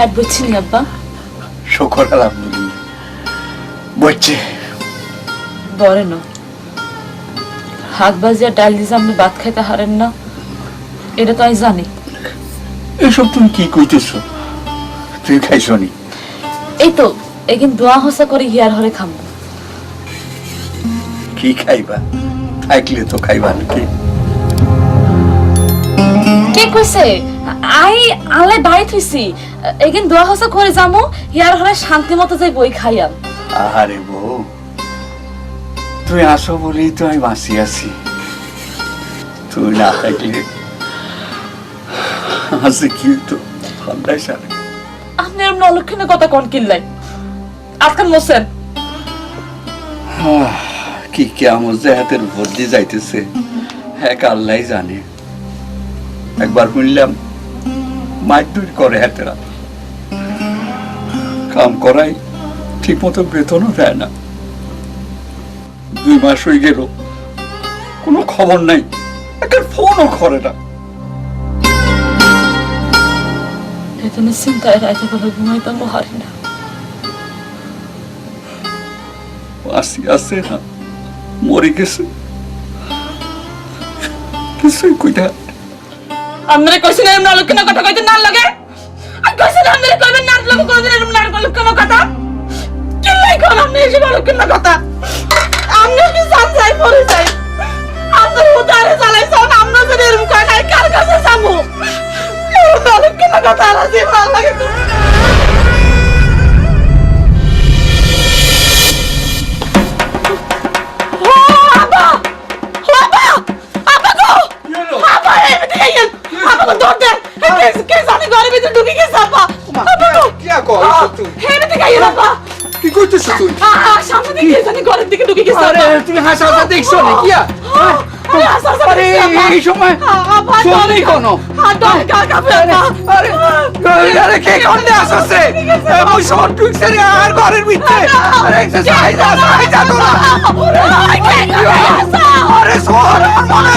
Hat বুঝছিনি আব্বা? শুকর আলহামদুলিল্লাহ বলছে বলে না হাত বাজিয়া ডাল দিয়ে আপনি ভাত খাইতে হারেন না, এটা তো আমি জানি। এসব তুমি কি কইতেছ? তুই খাইছনি? এই তো এগিন দোয়া হসা করে হিয়ার হরে খাম। কি খাইবা? থাকলে তো খাইবা নাকি? কে কইছে? আই আলে বাড়ি থইছি, এগিন দোয়া হসা করে যামু, হিয়ার হরে শান্তি মতো যাই বই খাইয়াম। আরে বউ, তুই আসো বলেই তো আমি বাঁচি আছি। তুই না থাকলে আছে কি তো ঠান্ডায় সারে। আপনি এরম অলক্ষণে কথা কোন কিল্লাই আজকাল মোসেন কি কেমন যে হাতের উপর দিয়ে যাইতেছে এক আল্লাহ জানে। একবার শুনলাম মারধর করে হাতেরা, কাম করাই ঠিক মতো বেতনও দেয় না। 2 মাস হয়ে গেল কোনো খবর নাই, একটা ফোনও করে না। বেতনের চিন্তায় রাইতে বেলা ঘুমাইতাম হারি না। আসি আছে না মরে গেছে, কিছুই কইটা। আমরা কইছেন এরম অলক্ষণে কথা কইতে না লাগে, আর কইছেন আমরা কইবেন না লাগে কোনদিন এরম না অলক্ষণে কথা কিল্লাই কোন আপনি এসে অলক্ষণে কথা। আমরা কি জান যাই পড়ে যাই, আমরা উদারে চালাইছন, আমরা যদি এরম কই নাই কার কাছে যাবো? অলক্ষণে কথা রাজি ভালো লাগে। কি করতেছ তুই? তুমি হাসা দেখছো নাকি? এই সময় চলে কোন কে করতে আসছে? আর ঘরের ভিতরে আরে সোর মনে